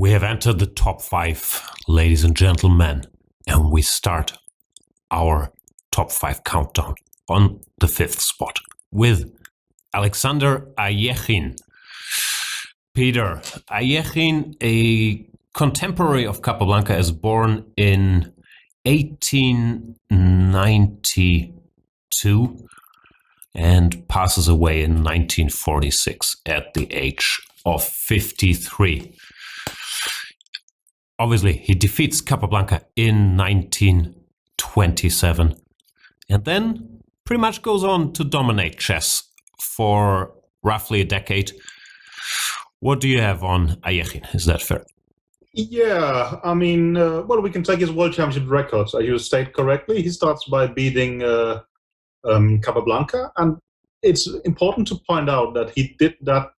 We have entered the top 5, ladies and gentlemen, and we start our top 5 countdown on the 5th spot with Alexander Alekhine. Peter, Alekhine, a contemporary of Capablanca, is born in 1892 and passes away in 1946 at the age of 53. Obviously, he defeats Capablanca in 1927 and then pretty much goes on to dominate chess for roughly a decade. What do you have on Alekhine? Is that fair? Yeah, I mean, we can take his world championship records. As you state correctly, he starts by beating Capablanca, and it's important to point out that he did that.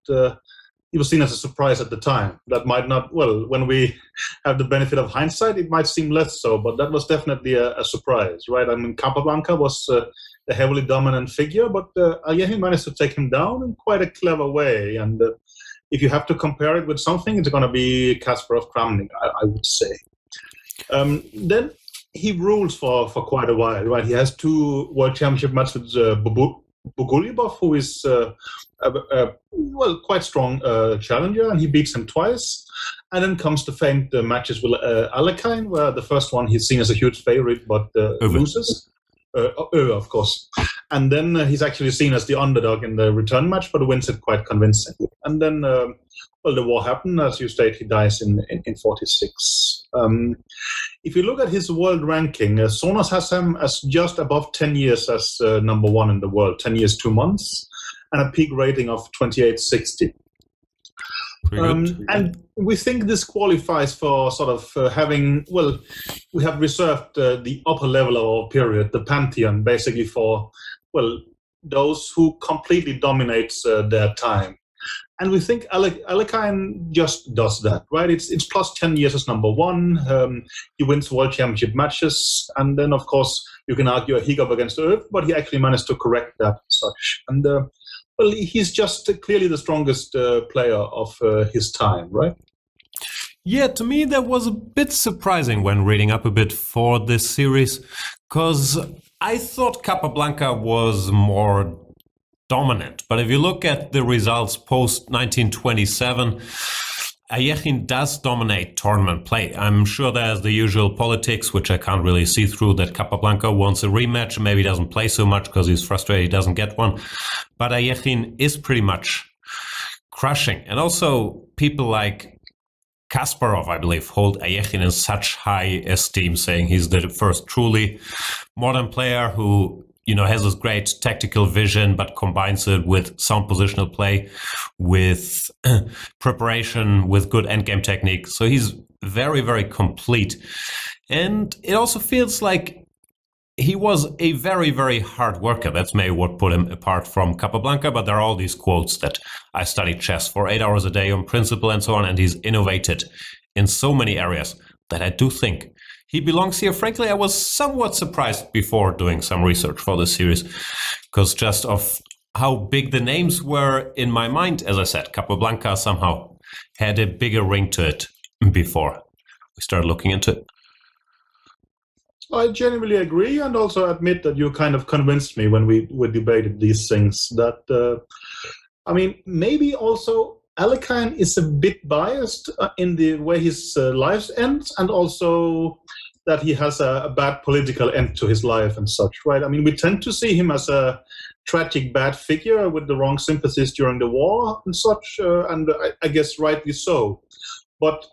He was seen as a surprise at the time. That might not, when we have the benefit of hindsight, it might seem less so, but that was definitely a surprise, right? I mean, Capablanca was a heavily dominant figure, but Alekhine managed to take him down in quite a clever way. And if you have to compare it with something, it's going to be Kasparov-Kramnik, I would say. Then he rules for quite a while, right? He has 2 world championship matches with Bogulyubov, who is quite strong challenger, and he beats him twice. And then comes the famed matches with Alekhine, where the first one he's seen as a huge favorite, but loses. Of course. And then he's actually seen as the underdog in the return match, but wins it quite convincingly. And then, the war happened. As you state, he dies in 46. If you look at his world ranking, Sonos has him as just above 10 years as number 1 in the world, 10 years, 2 months, and a peak rating of 2860. And we think this qualifies for sort of having, we have reserved the upper level of our period, the pantheon, basically for, those who completely dominates their time. And we think Alekhine just does that, right? It's plus 10 years as number 1. He wins world championship matches. And then, of course, you can argue a hiccup against Earth, but he actually managed to correct that as such. And he's just clearly the strongest player of his time, right? Yeah, to me that was a bit surprising when reading up a bit for this series, because I thought Capablanca was more dominant. But if you look at the results post-1927, Alekhine does dominate tournament play. I'm sure there's the usual politics, which I can't really see through, that Capablanca wants a rematch, maybe doesn't play so much because he's frustrated he doesn't get one. But Alekhine is pretty much crushing. And also people like Kasparov, I believe, hold Alekhine in such high esteem, saying he's the first truly modern player who has this great tactical vision, but combines it with sound positional play, with preparation, with good endgame technique. So he's very, very complete. And it also feels like he was a very, very hard worker. That's maybe what put him apart from Capablanca. But there are all these quotes that I studied chess for 8 hours a day on principle and so on. And he's innovated in so many areas that I do think he belongs here. Frankly, I was somewhat surprised before doing some research for this series, because just of how big the names were in my mind. As I said, Capablanca somehow had a bigger ring to it before we started looking into it. I genuinely agree, and also admit that you kind of convinced me when we debated these things. That, maybe also Alekhine is a bit biased in the way his life ends, and also that he has a bad political end to his life and such, right? I mean, we tend to see him as a tragic bad figure with the wrong sympathies during the war and such, and I guess rightly so. But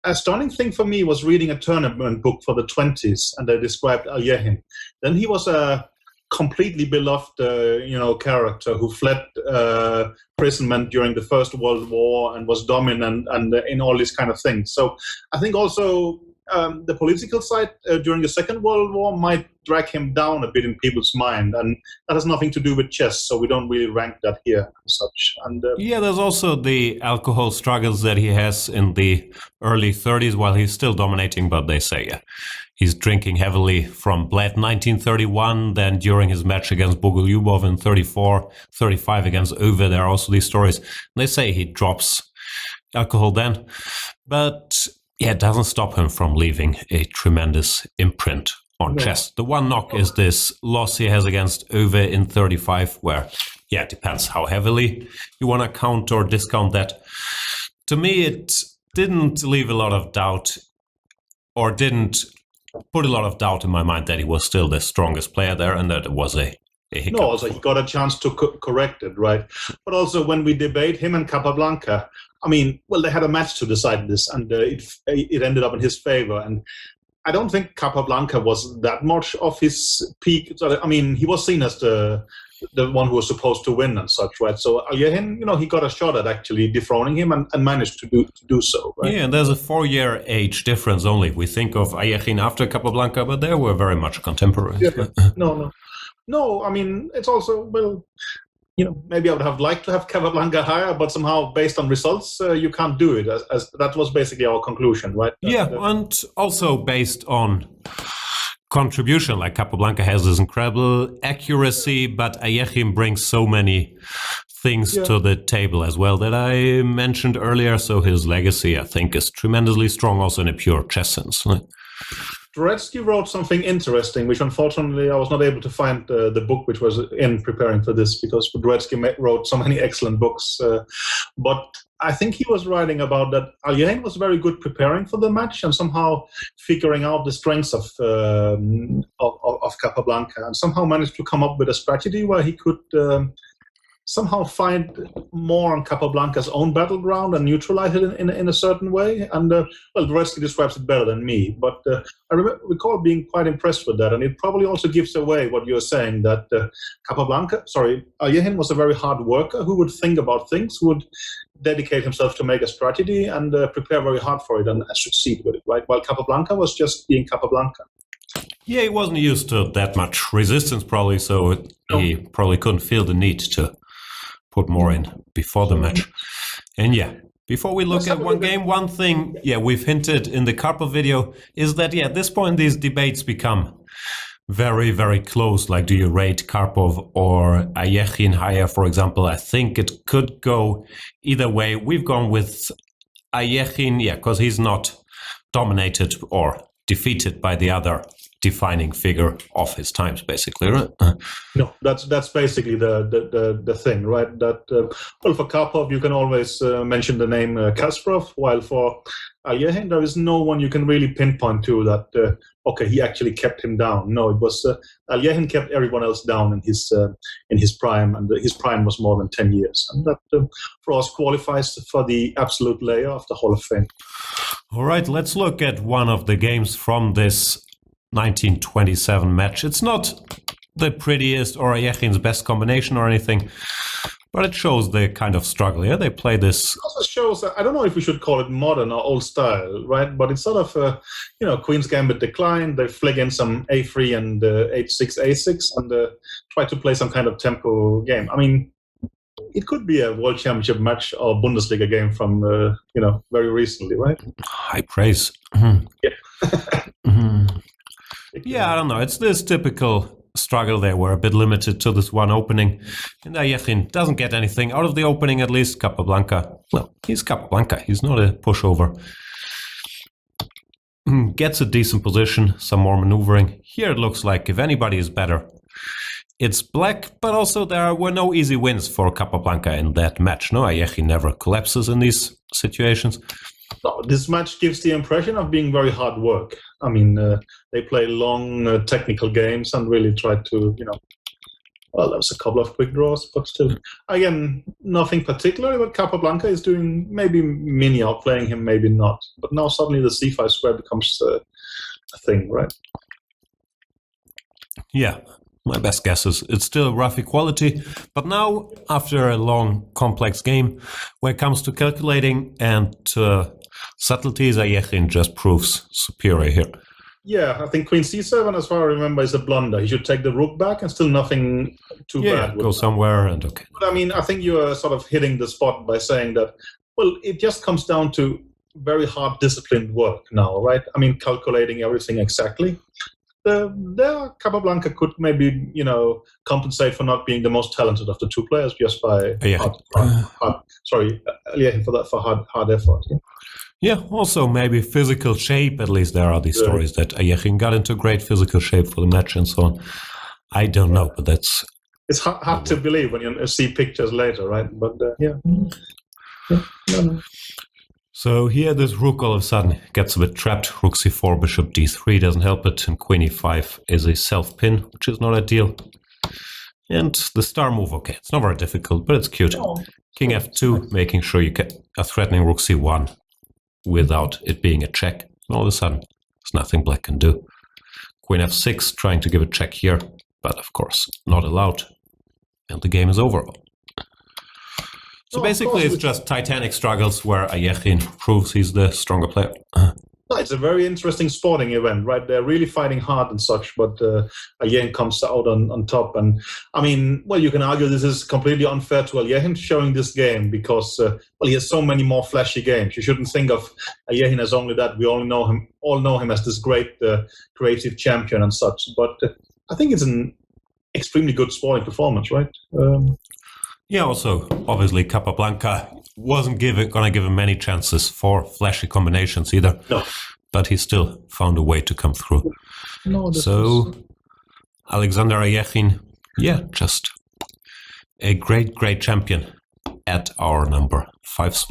a stunning thing for me was reading a tournament book for the 20s, and they described Alekhine. Then he was a completely beloved, character who fled imprisonment during the First World War and was dominant and in all these kind of things. So I think also the political side during the Second World War might drag him down a bit in people's mind, and that has nothing to do with chess, so we don't really rank that here as such. And there's also the alcohol struggles that he has in the early 30s while he's still dominating, but they say he's drinking heavily from Bled 1931, then during his match against Bogulyubov in 34, 35 against Uwe, there are also these stories. They say he drops alcohol then. But yeah, it doesn't stop him from leaving a tremendous imprint on chess. The one knock is this loss he has against Ove in 35, where, yeah, it depends how heavily you want to count or discount that. To me, it didn't leave a lot of doubt, or didn't put a lot of doubt in my mind that he was still the strongest player there and that it was a hiccup. No, also he got a chance to correct it, right? But also when we debate him and Capablanca, I mean, well, they had a match to decide this, and it ended up in his favor. And I don't think Capablanca was that much off his peak. I mean, he was seen as the one who was supposed to win and such, right? So Alekhine, he got a shot at actually dethroning him and managed to do so, right? Yeah, and there's a 4-year age difference only. We think of Alekhine after Capablanca, but they were very much contemporaries. Yeah. No, I mean, it's also, well, maybe I would have liked to have Capablanca higher, but somehow based on results, you can't do it. As that was basically our conclusion, right? Yeah, and also based on contribution, like Capablanca has this incredible accuracy, but Alekhine brings so many things to the table as well that I mentioned earlier. So his legacy, I think, is tremendously strong also in a pure chess sense. Dvoretsky wrote something interesting, which unfortunately I was not able to find the book which was in preparing for this, because Dvoretsky wrote so many excellent books. But I think he was writing about that Alekhine was very good preparing for the match and somehow figuring out the strengths of Capablanca, and somehow managed to come up with a strategy where he could somehow find more on Capablanca's own battleground and neutralize it in a certain way. And Dvoretsky describes it better than me, but I recall being quite impressed with that. And it probably also gives away what you're saying, that Alekhine was a very hard worker who would think about things, who would dedicate himself to make a strategy and prepare very hard for it and succeed with it, right? While Capablanca was just being Capablanca. Yeah, he wasn't used to that much resistance probably, so he probably couldn't feel the need to put more in before the match. And yeah, before we look at one game, one thing, we've hinted in the Karpov video is that, at this point, these debates become very, very close. Like, do you rate Karpov or Alekhine higher, for example? I think it could go either way. We've gone with Alekhine, because he's not dominated or defeated by the other defining figure of his times, basically, right? No, that's basically the thing, right? That for Karpov you can always mention the name Kasparov, while for Alekhine there is no one you can really pinpoint to that. He actually kept him down. No, it was Alekhine kept everyone else down in his prime, and his prime was more than 10 years, and that for us qualifies for the absolute layer of the Hall of Fame. All right, let's look at one of the games from this 1927 match. It's not the prettiest or Alekhine's best combination or anything, but it shows the kind of struggle. Yeah, they play this. It also shows, I don't know if we should call it modern or old style, right? But it's sort of, Queen's Gambit decline. They flick in some A3 and H6, A6 and try to play some kind of tempo game. I mean, it could be a World Championship match or Bundesliga game from, very recently, right? High praise. Yeah, I don't know. It's this typical struggle there. We're a bit limited to this one opening. And Alekhine doesn't get anything out of the opening, at least. Capablanca, well, he's Capablanca. He's not a pushover. Gets a decent position, some more maneuvering. Here it looks like if anybody is better, it's black, but also there were no easy wins for Capablanca in that match. No, Alekhine never collapses in these situations. No, this match gives the impression of being very hard work. I mean, they play long technical games and really try to, there was a couple of quick draws, but still, again, nothing particular. But Capablanca is doing maybe mini outplaying him, maybe not. But now suddenly the C5 square becomes a thing, right? Yeah. My best guess is it's still rough equality, but now, after a long, complex game, when it comes to calculating and subtleties, Alekhine just proves superior here. Yeah, I think Queen C7, as far as I remember, is a blunder. He should take the rook back and still nothing too bad. Go somewhere and okay. But I mean, I think you are sort of hitting the spot by saying that, well, it just comes down to very hard disciplined work now, right? I mean, calculating everything exactly. There, Capablanca could maybe, compensate for not being the most talented of the two players just by Alekhine for hard effort. Yeah, also maybe physical shape. At least there are these stories that Alekhine got into great physical shape for the match and so on. I don't know, but that's... It's hard to believe when you see pictures later, right? But yeah. No. So here this rook all of a sudden gets a bit trapped. Rook c4, bishop d3 doesn't help it, and queen e5 is a self-pin, which is not ideal. And the star move, okay, it's not very difficult, but it's cute. King f2, making sure you get a threatening rook c1 without it being a check. And all of a sudden, there's nothing black can do. Queen f6, trying to give a check here, but of course not allowed. And the game is over. So basically it's just titanic struggles where Alekhine proves he's the stronger player. It's a very interesting sporting event, right? They're really fighting hard and such, but Alekhine comes out on top. And I mean, well, you can argue this is completely unfair to Alekhine showing this game because, well, he has so many more flashy games. You shouldn't think of Alekhine as only that. We all know him as this great creative champion and such. But I think it's an extremely good sporting performance, right? Yeah, also, obviously, Capablanca wasn't going to give him many chances for flashy combinations either. No. But he still found a way to come through. So, Alexander Alekhine, yeah, just a great, great champion at our number 5 spot.